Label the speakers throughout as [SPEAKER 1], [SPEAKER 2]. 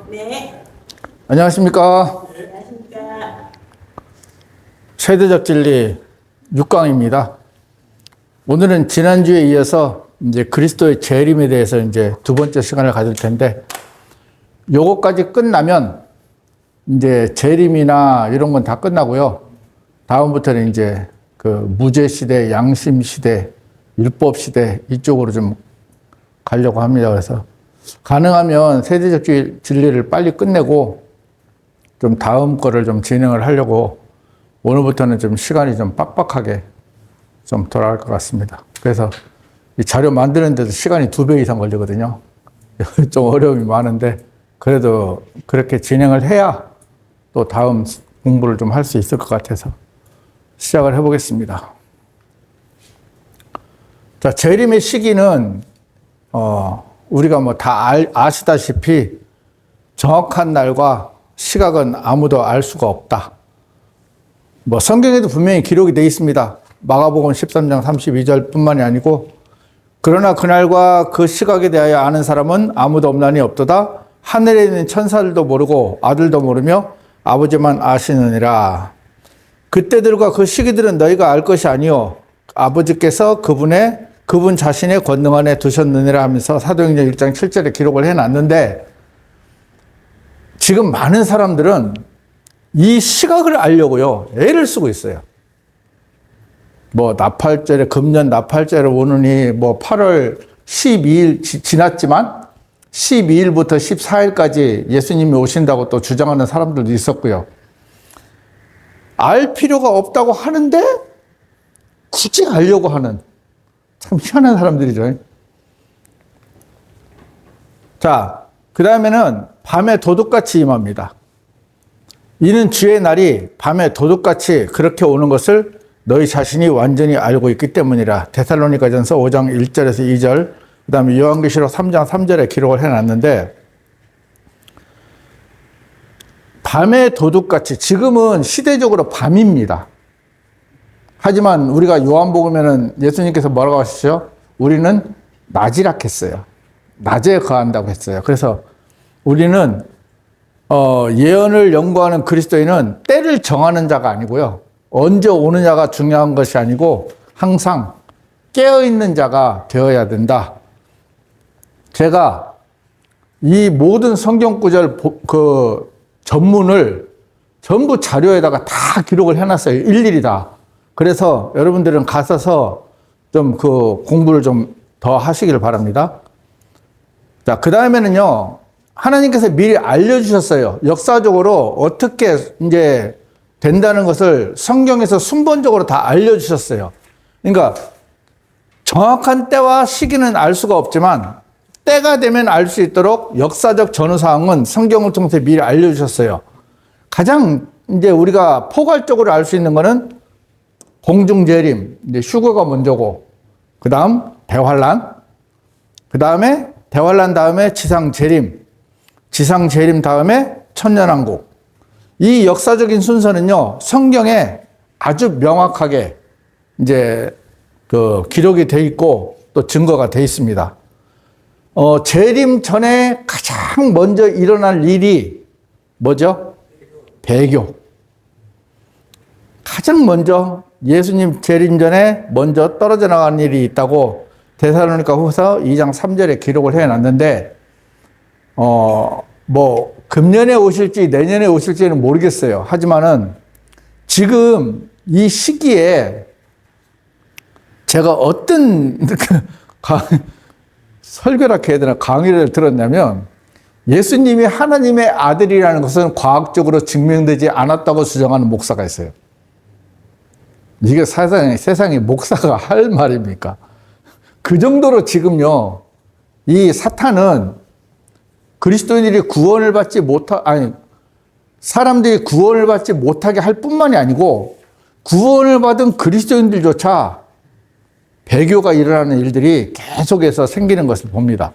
[SPEAKER 1] 네.
[SPEAKER 2] 안녕하십니까.
[SPEAKER 1] 안녕하십니까.
[SPEAKER 2] 세대적 진리 6강입니다. 오늘은 지난주에 이어서 이제 그리스도의 재림에 대해서 이제 두 번째 시간을 가질 텐데, 요거까지 끝나면 이제 재림이나 이런 건 다 끝나고요. 다음부터는 이제 그 무죄 시대, 양심 시대, 율법 시대 이쪽으로 좀 가려고 합니다. 그래서 가능하면 세대적 진리를 빨리 끝내고 좀 다음 거를 좀 진행을 하려고 오늘부터는 좀 시간이 좀 빡빡하게 좀 돌아갈 것 같습니다. 그래서 이 자료 만드는데도 시간이 2배 이상 걸리거든요. 좀 어려움이 많은데 그래도 그렇게 진행을 해야 또 다음 공부를 좀 할 수 있을 것 같아서 시작을 해보겠습니다. 자, 재림의 시기는 우리가 뭐 다 아시다시피 정확한 날과 시각은 아무도 알 수가 없다. 뭐 성경에도 분명히 기록이 되어 있습니다. 마가복음 13장 32절 뿐만이 아니고, 그러나 그날과 그 시각에 대하여 아는 사람은 아무도 없나니 없도다. 하늘에 있는 천사들도 모르고 아들도 모르며 아버지만 아시느니라. 그때들과 그 시기들은 너희가 알 것이 아니요 아버지께서 그분 자신의 권능 안에 두셨느니라 하면서 사도행전 1장 7절에 기록을 해놨는데, 지금 많은 사람들은 이 시각을 알려고요 애를 쓰고 있어요. 뭐 나팔절에, 금년 나팔절에 오느니 뭐 8월 12일 지났지만 12일부터 14일까지 예수님이 오신다고 또 주장하는 사람들도 있었고요. 알 필요가 없다고 하는데 굳이 알려고 하는 참 희한한 사람들이죠. 자, 그 다음에는 밤에 도둑같이 임합니다. 이는 주의 날이 밤에 도둑같이 그렇게 오는 것을 너희 자신이 완전히 알고 있기 때문이라. 데살로니가전서 5장 1절에서 2절, 그 다음에 요한계시록 3장 3절에 기록을 해놨는데, 밤에 도둑같이, 지금은 시대적으로 밤입니다. 하지만 우리가 요한복음에는 예수님께서 뭐라고 하시죠? 우리는 낮이라 했어요. 낮에 거한다고 했어요. 그래서 우리는 예언을 연구하는 그리스도인은 때를 정하는 자가 아니고요, 언제 오느냐가 중요한 것이 아니고 항상 깨어있는 자가 되어야 된다. 제가 이 모든 성경 구절 그 전문을 전부 자료에다가 다 기록을 해놨어요. 일일이 다. 그래서 여러분들은 가셔서 좀 그 공부를 좀 더 하시기를 바랍니다. 자, 그 다음에는요, 하나님께서 미리 알려주셨어요. 역사적으로 어떻게 이제 된다는 것을 성경에서 순번적으로 다 알려주셨어요. 그러니까 정확한 때와 시기는 알 수가 없지만 때가 되면 알 수 있도록 역사적 전후사항은 성경을 통해서 미리 알려주셨어요. 가장 이제 우리가 포괄적으로 알 수 있는 거는 공중재림, 이제 휴거가 먼저고, 그 다음 대환란, 그 다음에 대환란 다음에 지상재림, 지상재림 다음에 천년왕국. 이 역사적인 순서는요, 성경에 아주 명확하게 이제 그 기록이 돼 있고 또 증거가 돼 있습니다. 재림 전에 가장 먼저 일어날 일이 뭐죠? 배교. 가장 먼저 예수님 재림 전에 먼저 떨어져 나간 일이 있다고 데살로니가 후서 2장 3절에 기록을 해놨는데, 뭐 금년에 오실지 내년에 오실지는 모르겠어요. 하지만은 지금 이 시기에 제가 어떤 설교라 해야 되나, 강의를 들었냐면, 예수님이 하나님의 아들이라는 것은 과학적으로 증명되지 않았다고 주장하는 목사가 있어요. 이게 세상에 목사가 할 말입니까? 그 정도로 지금요, 이 사탄은 그리스도인들이 구원을 받지 사람들이 구원을 받지 못하게 할 뿐만이 아니고, 구원을 받은 그리스도인들조차 배교가 일어나는 일들이 계속해서 생기는 것을 봅니다.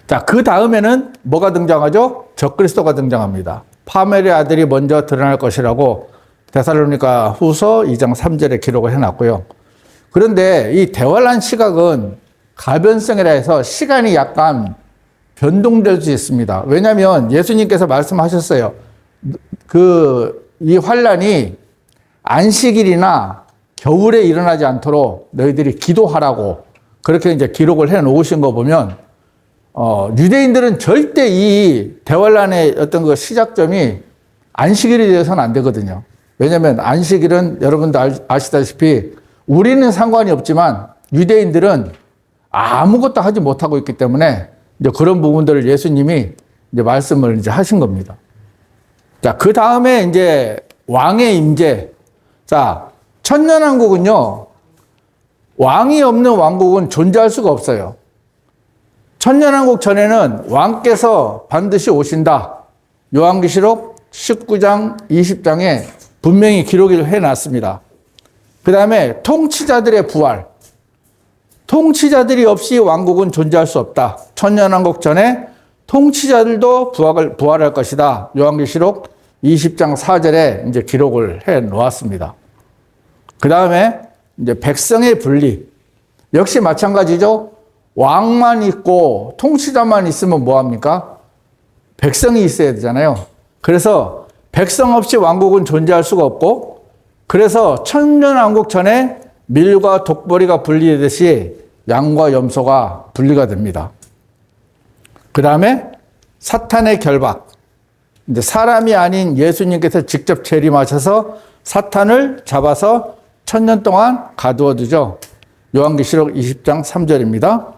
[SPEAKER 2] 자, 그 다음에는 뭐가 등장하죠? 적그리스도가 등장합니다. 파멜의 아들이 먼저 드러날 것이라고 데살로니가 후서 2장 3절에 기록을 해놨고요. 그런데 이 대환란 시각은 가변성이라 해서 시간이 약간 변동될 수 있습니다. 왜냐하면 예수님께서 말씀하셨어요. 이 환란이 안식일이나 겨울에 일어나지 않도록 너희들이 기도하라고 그렇게 이제 기록을 해 놓으신 거 보면, 유대인들은 절대 이 대환란의 어떤 그 시작점이 안식일이 되어서는 안 되거든요. 왜냐하면 안식일은 여러분도 아시다시피 우리는 상관이 없지만 유대인들은 아무것도 하지 못하고 있기 때문에 이제 그런 부분들을 예수님이 이제 말씀을 이제 하신 겁니다. 자, 그 다음에 이제 왕의 임재. 자, 천년왕국은요, 왕이 없는 왕국은 존재할 수가 없어요. 천년왕국 전에는 왕께서 반드시 오신다. 요한계시록 19장, 20장에 분명히 기록을 해놨습니다. 그 다음에 통치자들의 부활. 통치자들이 없이 왕국은 존재할 수 없다. 천년왕국 전에 통치자들도 부활할 것이다. 요한계시록 20장 4절에 이제 기록을 해 놓았습니다. 그 다음에 이제 백성의 분리. 역시 마찬가지죠. 왕만 있고 통치자만 있으면 뭐합니까? 백성이 있어야 되잖아요. 그래서 백성 없이 왕국은 존재할 수가 없고, 그래서 천년왕국 전에 밀과 독보리가 분리되듯이 양과 염소가 분리가 됩니다. 그 다음에 사탄의 결박. 이제 사람이 아닌 예수님께서 직접 재림하셔서 사탄을 잡아서 1000년 동안 가두어 두죠. 요한계시록 20장 3절입니다.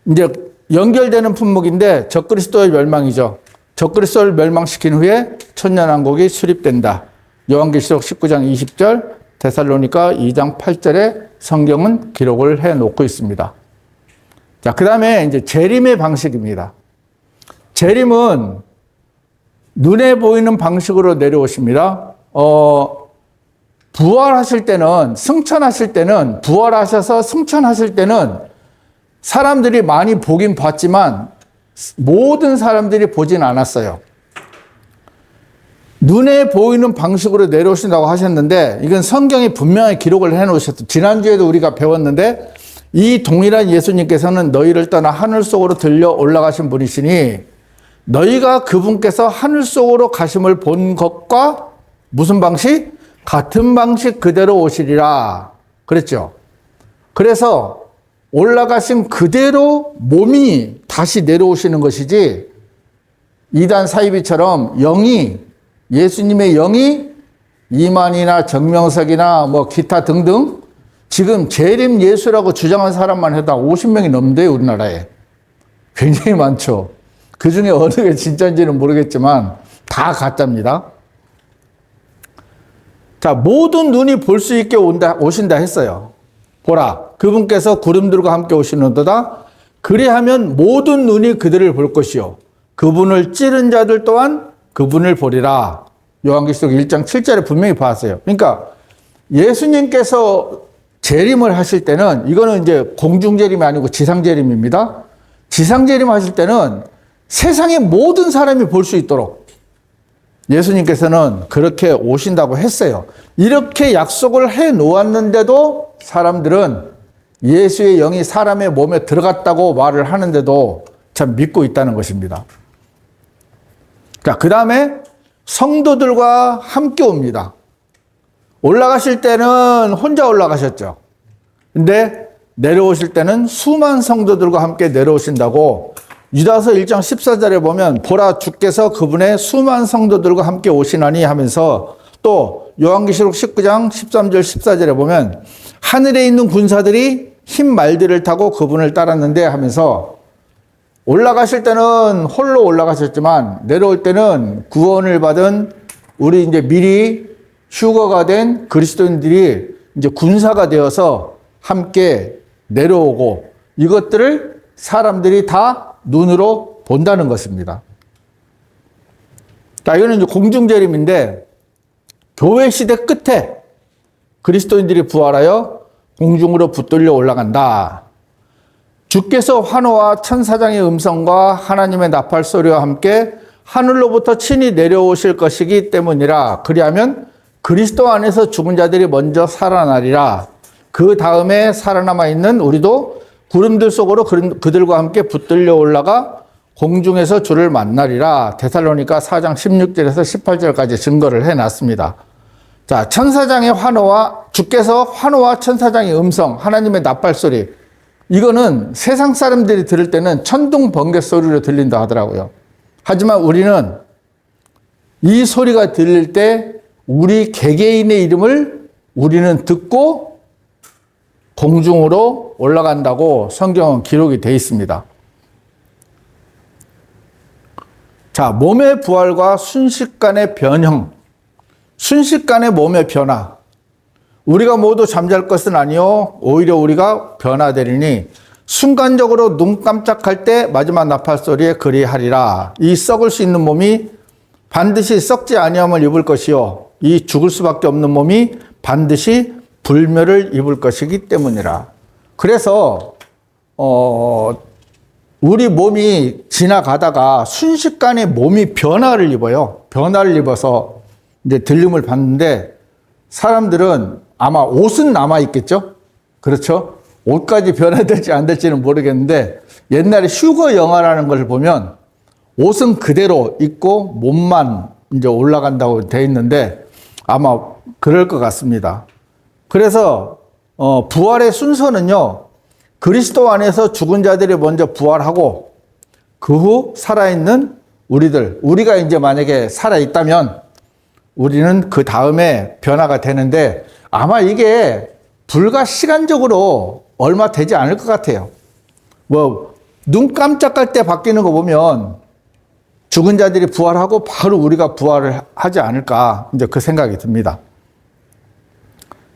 [SPEAKER 2] 이제 연결되는 품목인데 적그리스도의 멸망이죠. 적그리스도를 멸망시킨 후에 천년왕국이 수립된다. 요한계시록 19장 20절, 데살로니가 2장 8절에 성경은 기록을 해 놓고 있습니다. 자, 그 다음에 이제 재림의 방식입니다. 재림은 눈에 보이는 방식으로 내려오십니다. 부활하실 때는, 승천하실 때는, 부활하셔서 승천하실 때는 사람들이 많이 보긴 봤지만 모든 사람들이 보진 않았어요. 눈에 보이는 방식으로 내려오신다고 하셨는데, 이건 성경이 분명히 기록을 해 놓으셨죠. 지난주에도 우리가 배웠는데, 이 동일한 예수님께서는 너희를 떠나 하늘 속으로 들려 올라가신 분이시니 너희가 그분께서 하늘 속으로 가심을 본 것과 무슨 방식? 같은 방식 그대로 오시리라 그랬죠. 그래서 올라가신 그대로 몸이 다시 내려오시는 것이지, 이단 사이비처럼 예수님의 영이 이만희나 정명석이나 뭐 기타 등등 지금 재림 예수라고 주장한 사람만 해도 50명이 넘는데요, 우리나라에. 굉장히 많죠. 그 중에 어느 게 진짜인지는 모르겠지만 다 가짜입니다. 자, 모든 눈이 볼 수 있게 오신다 했어요. 보라, 그분께서 구름들과 함께 오시는도다. 그리하면 모든 눈이 그들을 볼 것이요, 그분을 찌른 자들 또한 그분을 보리라. 요한계시록 1장 7절에 분명히 봤어요. 그러니까 예수님께서 재림을 하실 때는, 이거는 이제 공중재림이 아니고 지상재림입니다. 지상재림 하실 때는 세상의 모든 사람이 볼 수 있도록 예수님께서는 그렇게 오신다고 했어요. 이렇게 약속을 해 놓았는데도 사람들은 예수의 영이 사람의 몸에 들어갔다고 말을 하는데도 참 믿고 있다는 것입니다. 자, 그 다음에 성도들과 함께 옵니다. 올라가실 때는 혼자 올라가셨죠. 근데 내려오실 때는 수많은 성도들과 함께 내려오신다고 유다서 1장 14절에 보면, 보라, 주께서 그분의 수많은 성도들과 함께 오시나니 하면서, 또 요한계시록 19장 13절 14절에 보면 하늘에 있는 군사들이 흰 말들을 타고 그분을 따랐는데 하면서, 올라가실 때는 홀로 올라가셨지만 내려올 때는 구원을 받은 우리 이제 미리 휴거가 된 그리스도인들이 이제 군사가 되어서 함께 내려오고, 이것들을 사람들이 다 눈으로 본다는 것입니다. 자, 이거는 이제 공중재림인데, 교회 시대 끝에 그리스도인들이 부활하여 공중으로 붙들려 올라간다. 주께서 환호와 천사장의 음성과 하나님의 나팔 소리와 함께 하늘로부터 친히 내려오실 것이기 때문이라. 그리하면 그리스도 안에서 죽은 자들이 먼저 살아나리라. 그 다음에 살아남아 있는 우리도 구름들 속으로 그들과 함께 붙들려 올라가 공중에서 주를 만나리라. 데살로니가 4장 16절에서 18절까지 증거를 해놨습니다. 자, 천사장의 환호와 주께서 환호와 천사장의 음성, 하나님의 나팔소리, 이거는 세상 사람들이 들을 때는 천둥 번개 소리로 들린다 하더라고요. 하지만 우리는 이 소리가 들릴 때 우리 개개인의 이름을 우리는 듣고 공중으로 올라간다고 성경은 기록이 되어 있습니다. 자, 몸의 부활과 순식간의 변형, 순식간의 몸의 변화. 우리가 모두 잠잘 것은 아니요 오히려 우리가 변화되리니 순간적으로 눈 깜짝할 때 마지막 나팔 소리에 그리하리라. 이 썩을 수 있는 몸이 반드시 썩지 아니함을 입을 것이요 이 죽을 수밖에 없는 몸이 반드시 불멸을 입을 것이기 때문이라. 그래서 우리 몸이 지나가다가 순식간에 몸이 변화를 입어요. 변화를 입어서 이제 들림을 받는데 사람들은 아마 옷은 남아 있겠죠? 그렇죠? 옷까지 변화될지 안 될지는 모르겠는데 옛날에 휴거 영화라는 걸 보면 옷은 그대로 입고 몸만 이제 올라간다고 돼 있는데 아마 그럴 것 같습니다. 그래서 부활의 순서는요, 그리스도 안에서 죽은 자들이 먼저 부활하고 그 후 살아있는 우리가 이제 만약에 살아있다면 우리는 그 다음에 변화가 되는데 아마 이게 불과 시간적으로 얼마 되지 않을 것 같아요. 눈 깜짝할 때 바뀌는 거 보면 죽은 자들이 부활하고 바로 우리가 부활을 하지 않을까, 이제 그 생각이 듭니다.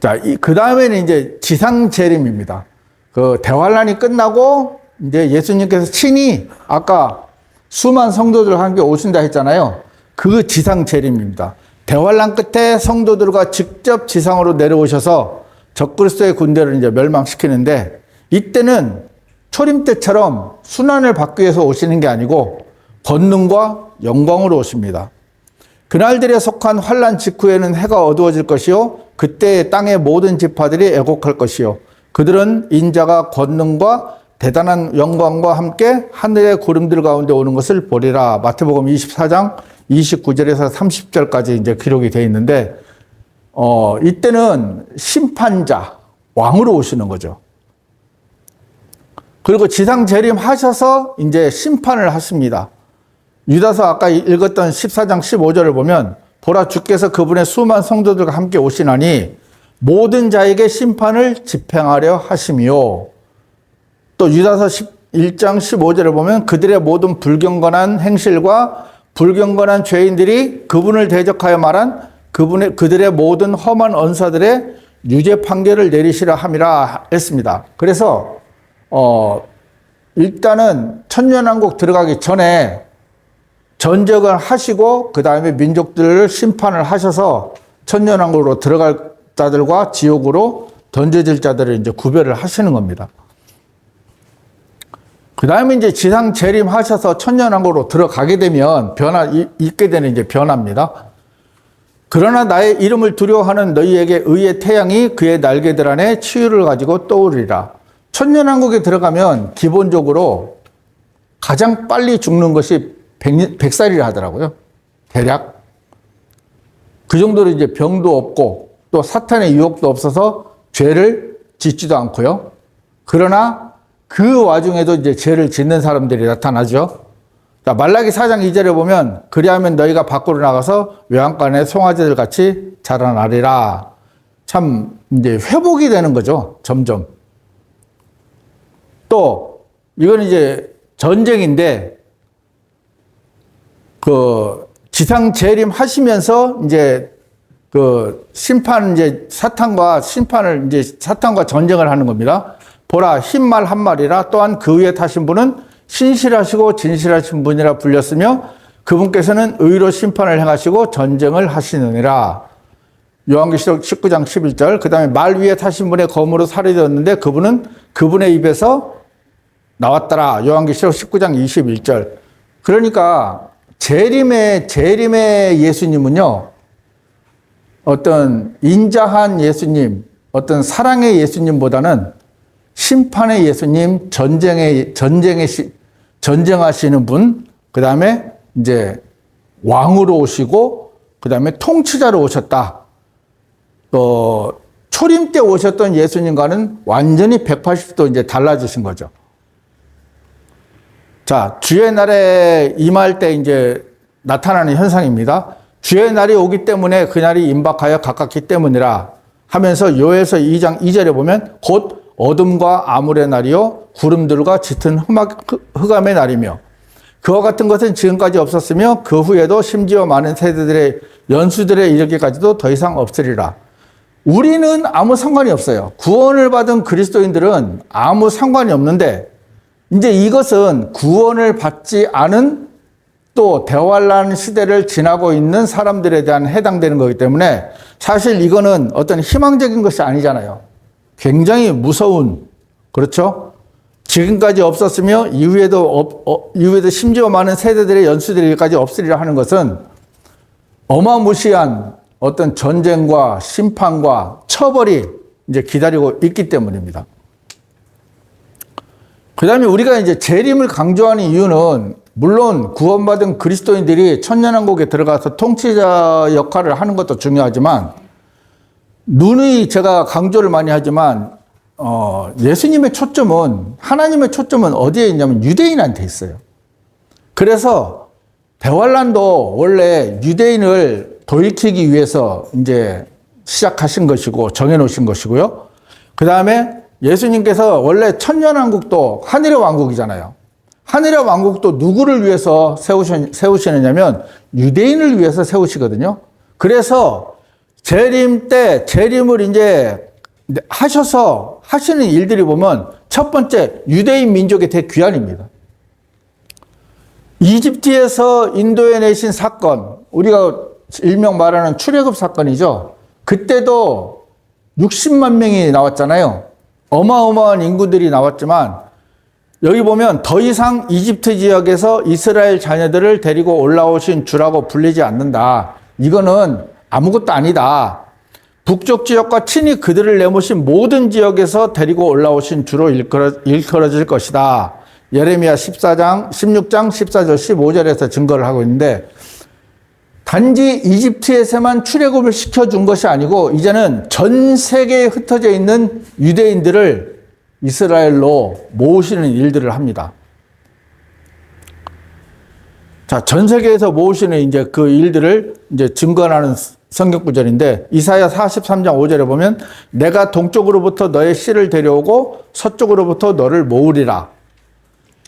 [SPEAKER 2] 자, 그 다음에는 이제 지상 재림입니다. 그 대환란이 끝나고 이제 예수님께서 친히 아까 수많은 성도들과 함께 오신다 했잖아요. 그 지상 재림입니다. 대환란 끝에 성도들과 직접 지상으로 내려오셔서 적그리스도의 군대를 이제 멸망시키는데 이때는 초림 때처럼 순환을 받기 위해서 오시는 게 아니고 권능과 영광으로 오십니다. 그날들에 속한 환란 직후에는 해가 어두워질 것이요 그때 땅의 모든 지파들이 애곡할 것이요 그들은 인자가 권능과 대단한 영광과 함께 하늘의 구름들 가운데 오는 것을 보리라. 마태복음 24장 29절에서 30절까지 이제 기록이 되어 있는데 이때는 심판자, 왕으로 오시는 거죠. 그리고 지상 재림하셔서 이제 심판을 하십니다. 유다서 아까 읽었던 14장 15절을 보면 보라 주께서 그분의 수많은 성도들과 함께 오시나니 모든 자에게 심판을 집행하려 하심이요. 또 유다서 1장 15절을 보면 그들의 모든 불경건한 행실과 불경건한 죄인들이 그분을 대적하여 말한 그들의 모든 험한 언사들의 유죄 판결을 내리시라 함이라 했습니다. 그래서 일단은 천년왕국 들어가기 전에 전적을 하시고 그 다음에 민족들을 심판을 하셔서 천년왕국으로 들어갈 자들과 지옥으로 던져질 자들을 이제 구별을 하시는 겁니다. 그 다음에 이제 지상 재림하셔서 천년왕국으로 들어가게 되면 있게 되는 이제 변화입니다. 그러나 나의 이름을 두려워하는 너희에게 의의 태양이 그의 날개들 안에 치유를 가지고 떠오르리라. 천년왕국에 들어가면 기본적으로 가장 빨리 죽는 것이 100살이라 하더라고요. 대략. 그 정도로 이제 병도 없고 또 사탄의 유혹도 없어서 죄를 짓지도 않고요. 그러나 그 와중에도 이제 죄를 짓는 사람들이 나타나죠. 자, 말라기 4장 2절에 보면 그리하면 너희가 밖으로 나가서 외양간의 송아지들 같이 자라나리라. 참 이제 회복이 되는 거죠. 점점. 또 이건 이제 전쟁인데 그 지상 재림 하시면서 이제 그 심판 이제 사탄과 전쟁을 하는 겁니다. 보라 흰 말 한 마리라. 또한 그 위에 타신 분은 신실하시고 진실하신 분이라 불렸으며 그분께서는 의로 심판을 행하시고 전쟁을 하시느니라. 요한계시록 19장 11절. 그 다음에 말 위에 타신 분의 검으로 살이 되었는데 그분은 그분의 입에서 나왔더라. 요한계시록 19장 21절. 그러니까 재림의 예수님은요, 어떤 인자한 예수님, 어떤 사랑의 예수님보다는 심판의 예수님, 전쟁의 전쟁하시는 분, 그 다음에 이제 왕으로 오시고, 그 다음에 통치자로 오셨다. 또, 초림 때 오셨던 예수님과는 완전히 180도 이제 달라지신 거죠. 자, 주의 날에 임할 때 이제 나타나는 현상입니다. 주의 날이 오기 때문에 그날이 임박하여 가깝기 때문이라 하면서 요에서 2장 2절에 보면 곧 어둠과 암울의 날이요 구름들과 짙은 흑암의 날이며 그와 같은 것은 지금까지 없었으며 그 후에도 심지어 많은 세대들의 연수들에 이르기까지도 더 이상 없으리라. 우리는 아무 상관이 없어요. 구원을 받은 그리스도인들은 아무 상관이 없는데 이제 이것은 구원을 받지 않은 또 대환란 시대를 지나고 있는 사람들에 대한 해당되는 거기 때문에 사실 이거는 어떤 희망적인 것이 아니잖아요. 굉장히 무서운, 그렇죠? 지금까지 없었으며 이후에도 심지어 많은 세대들의 연수들까지 없으리라 하는 것은 어마무시한 어떤 전쟁과 심판과 처벌이 이제 기다리고 있기 때문입니다. 그 다음에 우리가 이제 재림을 강조하는 이유는 물론 구원받은 그리스도인들이 천년왕국에 들어가서 통치자 역할을 하는 것도 중요하지만 누누이 제가 강조를 많이 하지만 예수님의 초점은 하나님의 초점은 어디에 있냐면 유대인한테 있어요. 그래서 대환란도 원래 유대인을 돌이키기 위해서 이제 시작하신 것이고 정해놓으신 것이고요. 그 다음에 예수님께서 원래 천년왕국도 하늘의 왕국이잖아요. 하늘의 왕국도 누구를 위해서 세우시느냐면 유대인을 위해서 세우시거든요. 그래서 재림 때 재림을 이제 하셔서 하시는 일들이 보면 첫 번째 유대인 민족의 대귀환입니다. 이집트에서 인도에 내신 사건, 우리가 일명 말하는 출애굽 사건이죠. 그때도 60만 명이 나왔잖아요. 어마어마한 인구들이 나왔지만 여기 보면 더 이상 이집트 지역에서 이스라엘 자녀들을 데리고 올라오신 주라고 불리지 않는다. 이거는 아무것도 아니다. 북쪽 지역과 친히 그들을 내모신 모든 지역에서 데리고 올라오신 주로 일컬어질 것이다. 예레미야 16장 14절 15절에서 증거를 하고 있는데 단지 이집트에서만 출애굽을 시켜준 것이 아니고 이제는 전 세계에 흩어져 있는 유대인들을 이스라엘로 모으시는 일들을 합니다. 자, 전 세계에서 모으시는 이제 그 일들을 이제 증거하는 성경 구절인데 이사야 43장 5절에 보면 내가 동쪽으로부터 너의 씨를 데려오고 서쪽으로부터 너를 모으리라.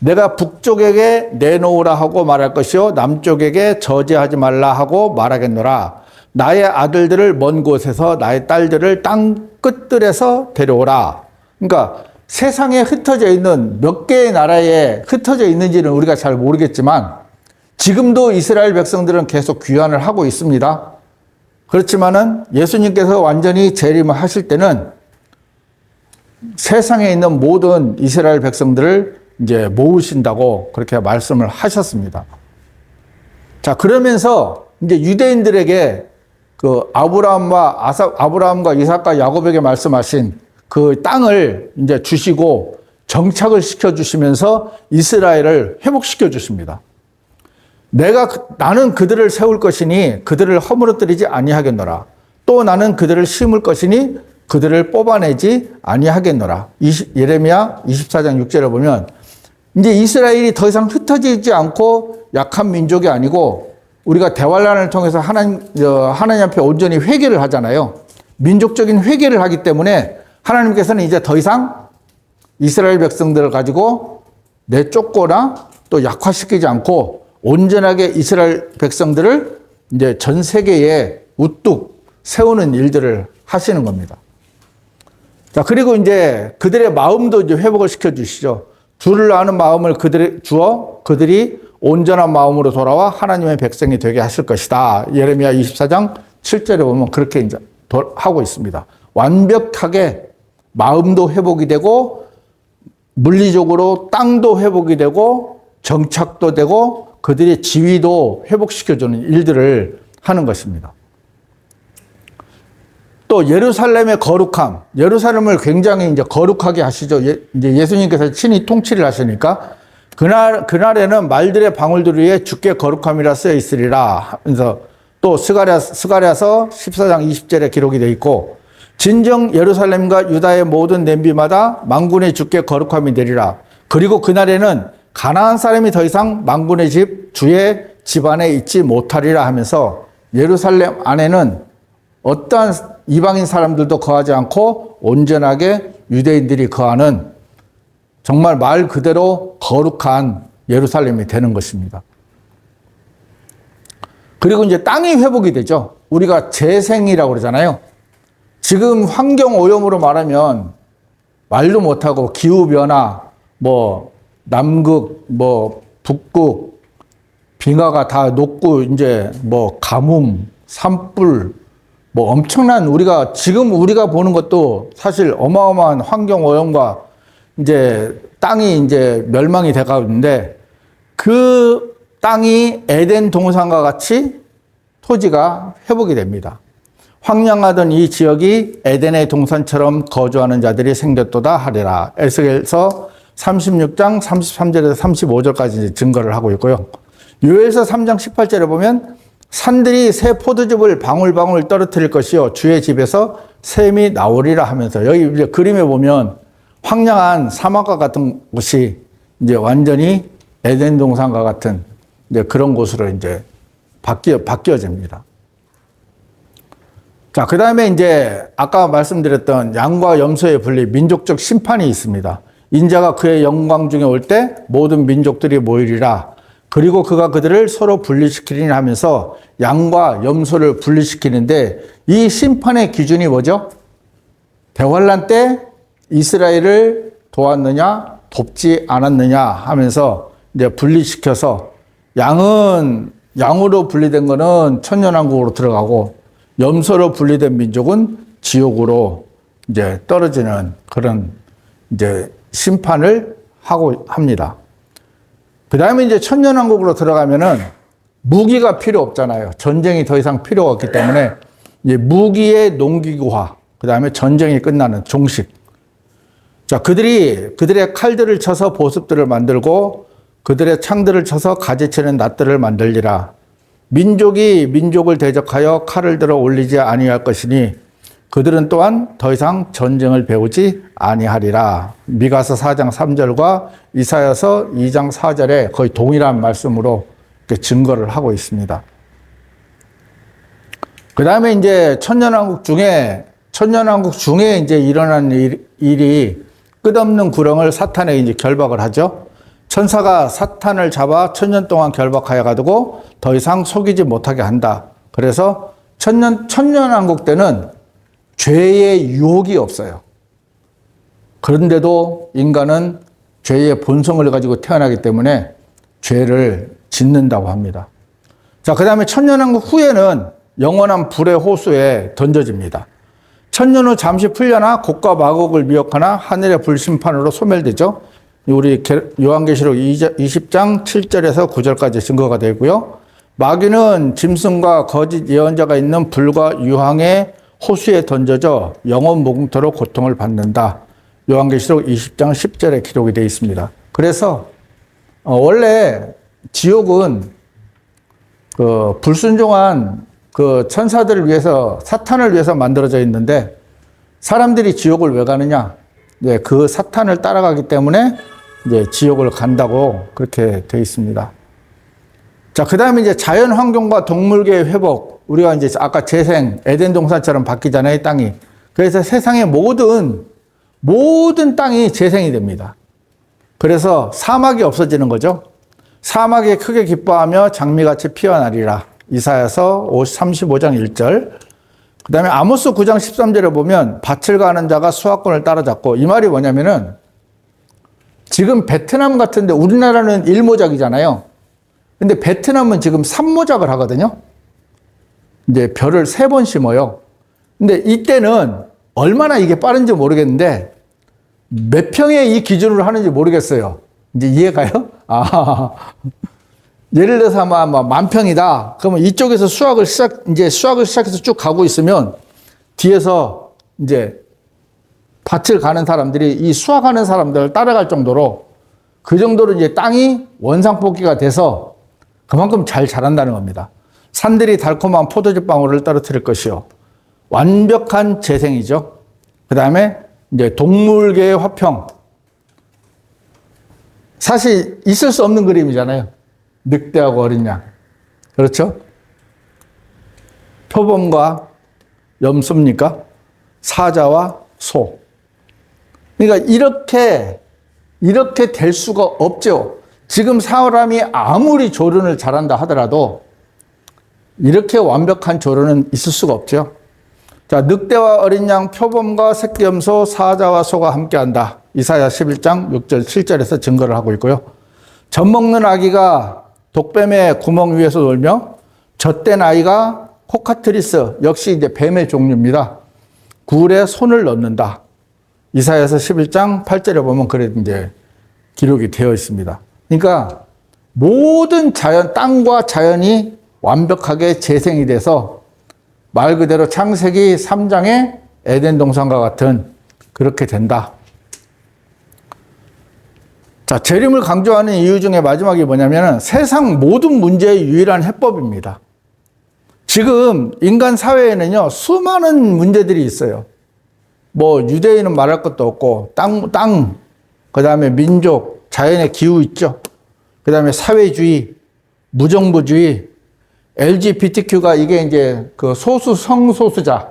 [SPEAKER 2] 내가 북쪽에게 내놓으라 하고 말할 것이요 남쪽에게 저지하지 말라 하고 말하겠노라. 나의 아들들을 먼 곳에서 나의 딸들을 땅 끝들에서 데려오라. 그러니까 세상에 흩어져 있는 몇 개의 나라에 흩어져 있는지는 우리가 잘 모르겠지만 지금도 이스라엘 백성들은 계속 귀환을 하고 있습니다. 그렇지만은 예수님께서 완전히 재림을 하실 때는 세상에 있는 모든 이스라엘 백성들을 이제 모으신다고 그렇게 말씀을 하셨습니다. 자, 그러면서 이제 유대인들에게 그 아브라함과 이삭과 야곱에게 말씀하신 그 땅을 이제 주시고 정착을 시켜주시면서 이스라엘을 회복시켜 주십니다. 나는 그들을 세울 것이니 그들을 허물어뜨리지 아니하겠노라. 또 나는 그들을 심을 것이니 그들을 뽑아내지 아니하겠노라. 예레미야 24장 6절에 보면 이제 이스라엘이 더 이상 흩어져 있지 않고 약한 민족이 아니고 우리가 대환란을 통해서 하나님 앞에 온전히 회개를 하잖아요. 민족적인 회개를 하기 때문에 하나님께서는 이제 더 이상 이스라엘 백성들을 가지고 내쫓거나 또 약화시키지 않고 온전하게 이스라엘 백성들을 이제 전 세계에 우뚝 세우는 일들을 하시는 겁니다. 자, 그리고 이제 그들의 마음도 이제 회복을 시켜 주시죠. 주를 아는 마음을 그들이 온전한 마음으로 돌아와 하나님의 백성이 되게 하실 것이다. 예레미야 24장 7절에 보면 그렇게 이제 하고 있습니다. 완벽하게 마음도 회복이 되고 물리적으로 땅도 회복이 되고 정착도 되고 그들의 지위도 회복시켜주는 일들을 하는 것입니다. 또 예루살렘의 거룩함, 예루살렘을 굉장히 이제 거룩하게 하시죠. 이제 예수님께서 친히 통치를 하시니까 그날에는 말들의 방울들 위에 주께 거룩함이라 쓰여 있으리라 하면서 또 스가랴서 14장 20절에 기록이 되어 있고, 진정 예루살렘과 유다의 모든 냄비마다 만군의 주께 거룩함이 되리라. 그리고 그날에는 가나안 사람이 더 이상 만군의 집 주의 집안에 있지 못하리라 하면서 예루살렘 안에는 어떠한 이방인 사람들도 거하지 않고 온전하게 유대인들이 거하는 정말 말 그대로 거룩한 예루살렘이 되는 것입니다. 그리고 이제 땅이 회복이 되죠. 우리가 재생이라고 그러잖아요. 지금 환경 오염으로 말하면 말도 못하고 기후변화, 남극, 북극, 빙하가 다 녹고 이제 가뭄, 산불, 엄청난 지금 우리가 보는 것도 사실 어마어마한 환경 오염과 이제 땅이 이제 멸망이 돼 가고 있는데, 그 땅이 에덴 동산과 같이 토지가 회복이 됩니다. 황량하던 이 지역이 에덴의 동산처럼 거주하는 자들이 생겼도다 하리라. 에스겔서 36장 33절에서 35절까지 증거를 하고 있고요. 요엘서 3장 18절에 보면 산들이 새 포도즙을 방울방울 떨어뜨릴 것이요 주의 집에서 샘이 나오리라 하면서, 여기 이제 그림에 보면 황량한 사막과 같은 곳이 이제 완전히 에덴 동산과 같은 이제 그런 곳으로 이제 바뀌어집니다. 자, 그 다음에 이제 아까 말씀드렸던 양과 염소의 분리, 민족적 심판이 있습니다. 인자가 그의 영광 중에 올 때 모든 민족들이 모이리라. 그리고 그가 그들을 서로 분리시키리니 하면서 양과 염소를 분리시키는데, 이 심판의 기준이 뭐죠? 대환란 때 이스라엘을 도왔느냐, 돕지 않았느냐 하면서 이제 분리시켜서, 양으로 분리된 거는 천년왕국으로 들어가고, 염소로 분리된 민족은 지옥으로 이제 떨어지는 그런 이제 심판을 합니다. 그 다음에 이제 천년왕국으로 들어가면은 무기가 필요 없잖아요. 전쟁이 더 이상 필요가 없기 때문에 이제 무기의 농기구화, 그 다음에 전쟁이 끝나는 종식. 자, 그들의 칼들을 쳐서 보습들을 만들고 그들의 창들을 쳐서 가지치는 낫들을 만들리라. 민족이 민족을 대적하여 칼을 들어 올리지 아니할 것이니 그들은 또한 더 이상 전쟁을 배우지 아니하리라. 미가서 4장 3절과 이사야서 2장 4절에 거의 동일한 말씀으로 증거를 하고 있습니다. 그 다음에 이제 천년왕국 중에 이제 일어난 일이 끝없는 구렁을 사탄에 이제 결박을 하죠. 천사가 사탄을 잡아 천년 동안 결박하여 가지고 더 이상 속이지 못하게 한다. 그래서 천년왕국 때는 죄의 유혹이 없어요. 그런데도 인간은 죄의 본성을 가지고 태어나기 때문에 죄를 짓는다고 합니다. 자, 그 다음에 천년왕국 후에는 영원한 불의 호수에 던져집니다. 천년 후 잠시 풀려나 곡과 마곡을 미혹하나 하늘의 불심판으로 소멸되죠. 우리 요한계시록 20장 7절에서 9절까지 증거가 되고요. 마귀는 짐승과 거짓 예언자가 있는 불과 유황의 호수에 던져져 영원 무궁토로 고통을 받는다. 요한계시록 20장 10절에 기록이 되어 있습니다. 그래서 원래 지옥은 그 불순종한 그 천사들을 위해서, 사탄을 위해서 만들어져 있는데, 사람들이 지옥을 왜 가느냐? 이제 그 사탄을 따라가기 때문에 이제 지옥을 간다고 그렇게 되어 있습니다. 자, 그 다음에 이제 자연 환경과 동물계의 회복. 우리가 이제 아까 재생, 에덴 동산처럼 바뀌잖아요, 땅이. 그래서 세상의 모든 땅이 재생이 됩니다. 그래서 사막이 없어지는 거죠. 사막에 크게 기뻐하며 장미같이 피어나리라. 이사야서 35장 1절. 그 다음에 아모스 9장 13절에 보면 밭을 가는 자가 수확권을 따라잡고, 이 말이 뭐냐면은 지금 베트남 같은데 우리나라는 1모작이잖아요. 근데 베트남은 지금 3모작을 하거든요. 이제 벼를 3번 심어요. 근데 이때는 얼마나 이게 빠른지 모르겠는데 몇 평에 이 기준으로 하는지 모르겠어요. 이제 이해가요? 예를 들어서 아마 10,000평이다. 그러면 이쪽에서 수확을 시작해서 쭉 가고 있으면 뒤에서 이제 밭을 가는 사람들이 이 수확하는 사람들을 따라갈 정도로 그 정도로 이제 땅이 원상복귀가 돼서 그만큼 잘 자란다는 겁니다. 산들이 달콤한 포도주 방울을 떨어뜨릴 것이요. 완벽한 재생이죠. 그 다음에 이제 동물계의 화평. 사실 있을 수 없는 그림이잖아요. 늑대하고 어린 양. 그렇죠? 표범과 염소입니까? 사자와 소. 그러니까 이렇게 될 수가 없죠. 지금 사람이 아무리 조련을 잘한다 하더라도 이렇게 완벽한 조련은 있을 수가 없죠. 자, 늑대와 어린 양, 표범과 새끼 염소, 사자와 소가 함께한다. 이사야 11장 6절 7절에서 증거를 하고 있고요. 젖 먹는 아기가 독뱀의 구멍 위에서 놀며 젖된 아이가 코카트리스, 역시 이제 뱀의 종류입니다. 굴에 손을 넣는다. 이사야서 11장 8절에 보면 그래 이제 기록이 되어 있습니다. 그러니까 모든 자연, 땅과 자연이 완벽하게 재생이 돼서 말 그대로 창세기 3장의 에덴 동산과 같은 그렇게 된다. 자, 재림을 강조하는 이유 중에 마지막이 뭐냐면 세상 모든 문제의 유일한 해법입니다. 지금 인간 사회에는요, 수많은 문제들이 있어요. 뭐, 유대인은 말할 것도 없고, 땅, 그 다음에 민족, 자연의 기후 있죠. 그 다음에 사회주의, 무정부주의, LGBTQ가 이게 이제 그 소수, 성소수자하고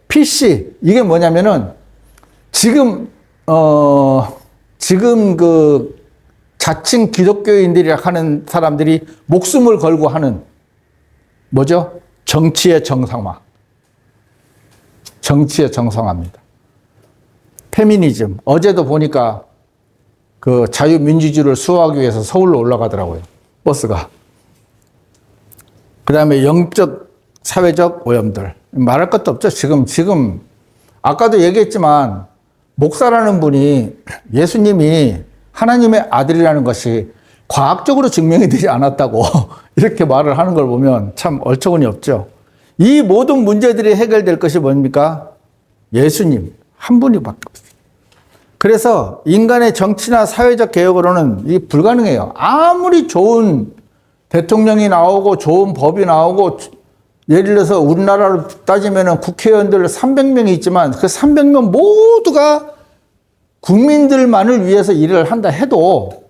[SPEAKER 2] PC, 이게 뭐냐면은 지금 그 자칭 기독교인들이라 하는 사람들이 목숨을 걸고 하는 뭐죠? 정치의 정상화. 정치의 정상화입니다. 페미니즘. 어제도 보니까 그 자유민주주의를 수호하기 위해서 서울로 올라가더라고요. 버스가. 그 다음에 영적, 사회적 오염들. 말할 것도 없죠. 지금, 아까도 얘기했지만, 목사라는 분이 예수님이 하나님의 아들이라는 것이 과학적으로 증명이 되지 않았다고 이렇게 말을 하는 걸 보면 참 얼처구니 없죠. 이 모든 문제들이 해결될 것이 뭡니까? 예수님 한 분이밖에 없어요. 그래서 인간의 정치나 사회적 개혁으로는 이게 불가능해요. 아무리 좋은 대통령이 나오고 좋은 법이 나오고 예를 들어서 우리나라로 따지면 국회의원들 300명이 있지만 그 300명 모두가 국민들만을 위해서 일을 한다 해도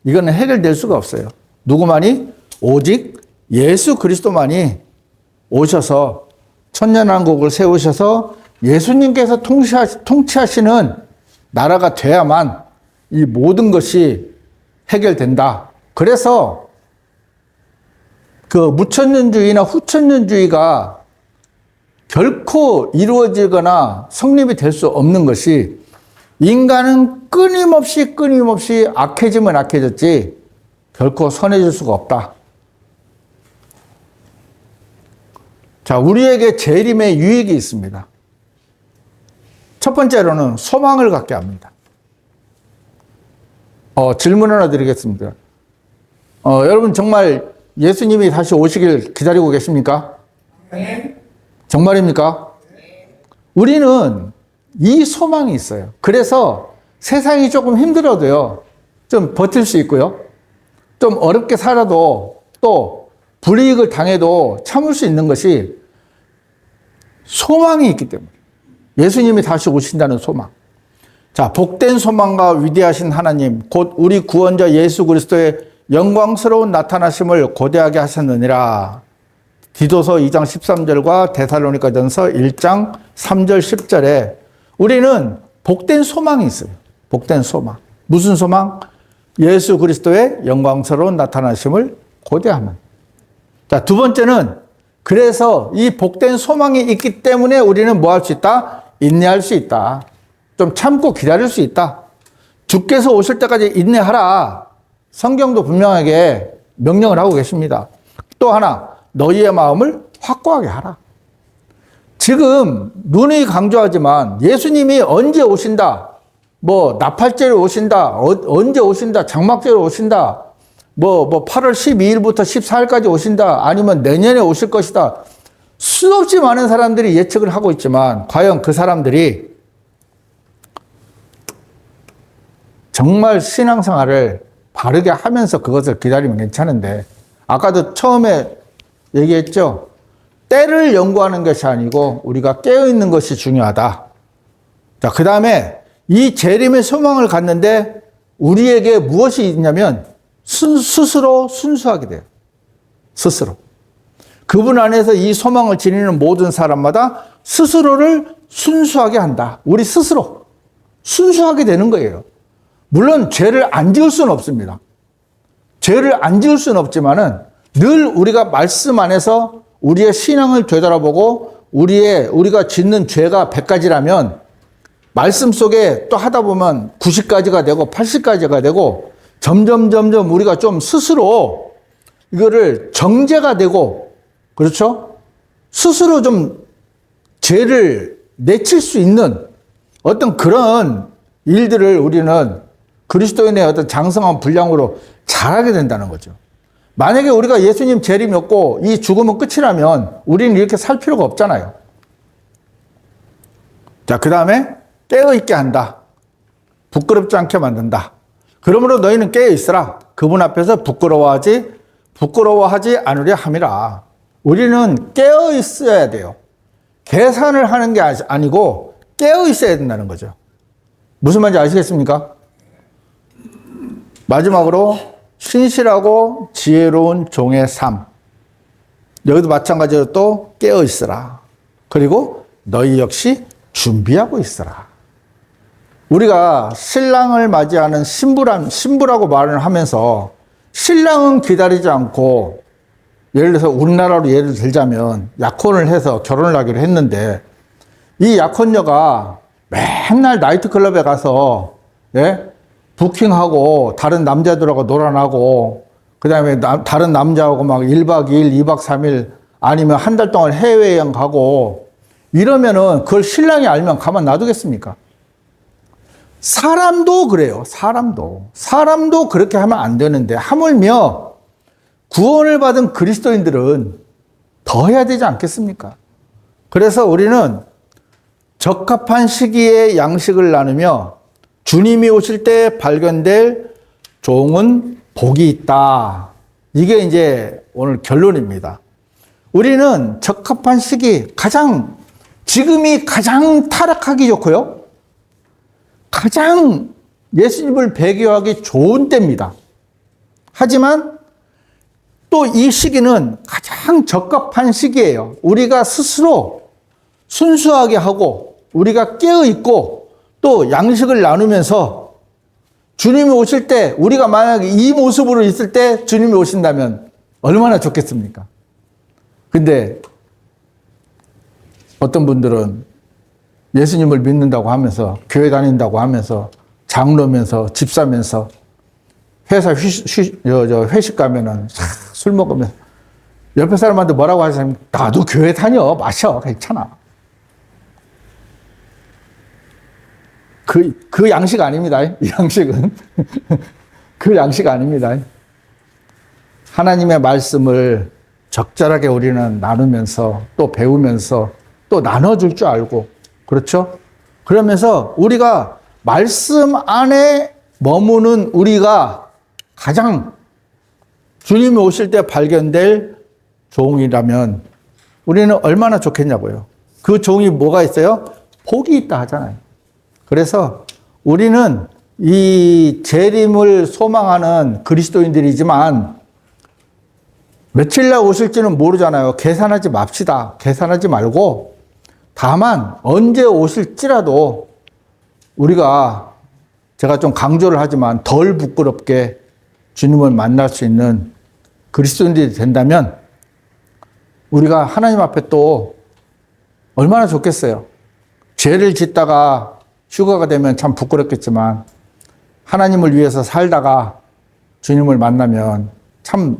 [SPEAKER 2] 이거는 해결될 수가 없어요. 누구만이? 오직 예수 그리스도만이 오셔서 천년왕국을 세우셔서 예수님께서 통치하시는 나라가 돼야만 이 모든 것이 해결된다. 그래서 그 무천년주의나 후천년주의가 결코 이루어지거나 성립이 될 수 없는 것이 인간은 끊임없이 악해지면 악해졌지 결코 선해질 수가 없다. 자, 우리에게 재림의 유익이 있습니다. 첫 번째로는 소망을 갖게 합니다. 질문 하나 드리겠습니다. 여러분 정말 예수님이 다시 오시길 기다리고 계십니까? 네. 정말입니까? 네. 우리는 이 소망이 있어요. 그래서 세상이 조금 힘들어도요, 좀 버틸 수 있고요, 좀 어렵게 살아도 또 불이익을 당해도 참을 수 있는 것이 소망이 있기 때문에. 예수님이 다시 오신다는 소망. 자, 복된 소망과 위대하신 하나님, 곧 우리 구원자 예수 그리스도의 영광스러운 나타나심을 고대하게 하셨느니라. 디도서 2장 13절과 데살로니가전서 1장 3절 10절에 우리는 복된 소망이 있어요. 복된 소망. 무슨 소망? 예수 그리스도의 영광스러운 나타나심을 고대하면. 자, 두 번째는 그래서 이 복된 소망이 있기 때문에 우리는 뭐 할 수 있다? 인내할 수 있다. 좀 참고 기다릴 수 있다. 주께서 오실 때까지 인내하라. 성경도 분명하게 명령을 하고 계십니다. 또 하나, 너희의 마음을 확고하게 하라. 지금 눈이 강조하지만 예수님이 언제 오신다, 뭐 나팔절에 오신다, 언제 오신다, 장막절에 오신다, 뭐 8월 12일부터 14일까지 오신다, 아니면 내년에 오실 것이다. 수없이 많은 사람들이 예측을 하고 있지만 과연 그 사람들이 정말 신앙생활을 바르게 하면서 그것을 기다리면 괜찮은데, 아까도 처음에 얘기했죠. 때를 연구하는 것이 아니고 우리가 깨어있는 것이 중요하다. 자, 그 다음에 이 재림의 소망을 갖는데 우리에게 무엇이 있냐면 스스로 순수하게 돼요. 스스로. 그분 안에서 이 소망을 지니는 모든 사람마다 스스로를 순수하게 한다. 우리 스스로 순수하게 되는 거예요. 물론 죄를 안 지을 수는 없습니다. 죄를 안 지을 수는 없지만은 늘 우리가 말씀 안에서 우리의 신앙을 되돌아보고 우리가 짓는 죄가 100가지라면 말씀 속에 또 하다 보면 90가지가 되고 80가지가 되고 점점 우리가 좀 스스로 이거를 정죄가 되고, 그렇죠? 스스로 좀 죄를 내칠 수 있는 어떤 그런 일들을 우리는 그리스도인의 어떤 장성한 분량으로 잘하게 된다는 거죠. 만약에 우리가 예수님 재림이 없고 이 죽음은 끝이라면 우리는 이렇게 살 필요가 없잖아요. 자, 그 다음에 깨어있게 한다. 부끄럽지 않게 만든다. 그러므로 너희는 깨어있으라. 그분 앞에서 부끄러워하지 않으려 함이라. 우리는 깨어있어야 돼요. 계산을 하는 게 아니고 깨어있어야 된다는 거죠. 무슨 말인지 아시겠습니까? 마지막으로 신실하고 지혜로운 종의 삶. 여기도 마찬가지로 또 깨어있으라. 그리고 너희 역시 준비하고 있으라. 우리가 신랑을 맞이하는 신부라고 말을 하면서 신랑은 기다리지 않고, 예를 들어서 우리나라로 예를 들자면 약혼을 해서 결혼을 하기로 했는데 이 약혼녀가 맨날 나이트클럽에 가서 부킹하고 다른 남자들하고 놀아나고 그 다음에 다른 남자하고 막 1박 2일, 2박 3일 아니면 한 달 동안 해외여행 가고 이러면은 그걸 신랑이 알면 가만 놔두겠습니까? 사람도 그래요. 사람도 그렇게 하면 안 되는데 하물며 구원을 받은 그리스도인들은 더 해야 되지 않겠습니까? 그래서 우리는 적합한 시기에 양식을 나누며 주님이 오실 때 발견될 종은 복이 있다. 이게 이제 오늘 결론입니다. 우리는 적합한 시기, 지금이 가장 타락하기 좋고요. 가장 예수님을 배교하기 좋은 때입니다. 하지만 또 이 시기는 가장 적합한 시기예요. 우리가 스스로 순수하게 하고 우리가 깨어있고 또 양식을 나누면서 주님이 오실 때 우리가 만약에 이 모습으로 있을 때 주님이 오신다면 얼마나 좋겠습니까? 근데 어떤 분들은 예수님을 믿는다고 하면서 교회 다닌다고 하면서 장로면서 집사면서 회사 회식 가면은 술 먹으면서 옆에 사람한테 뭐라고 하시면 나도 교회 다녀 마셔 괜찮아. 그 양식 아닙니다. 이 양식은 그 양식 아닙니다. 하나님의 말씀을 적절하게 우리는 나누면서 또 배우면서 또 나눠줄 줄 알고, 그렇죠? 그러면서 우리가 말씀 안에 머무는 우리가 가장 주님이 오실 때 발견될 종이라면 우리는 얼마나 좋겠냐고요. 그 종이 뭐가 있어요? 복이 있다 하잖아요. 그래서 우리는 이 재림을 소망하는 그리스도인들이지만 며칠 날 오실지는 모르잖아요. 계산하지 맙시다. 계산하지 말고 다만 언제 오실지라도 우리가 제가 좀 강조를 하지만 덜 부끄럽게 주님을 만날 수 있는 그리스도인들이 된다면 우리가 하나님 앞에 또 얼마나 좋겠어요. 죄를 짓다가 휴가가 되면 참 부끄럽겠지만 하나님을 위해서 살다가 주님을 만나면 참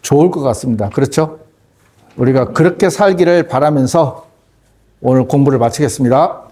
[SPEAKER 2] 좋을 것 같습니다. 그렇죠? 우리가 그렇게 살기를 바라면서 오늘 공부를 마치겠습니다.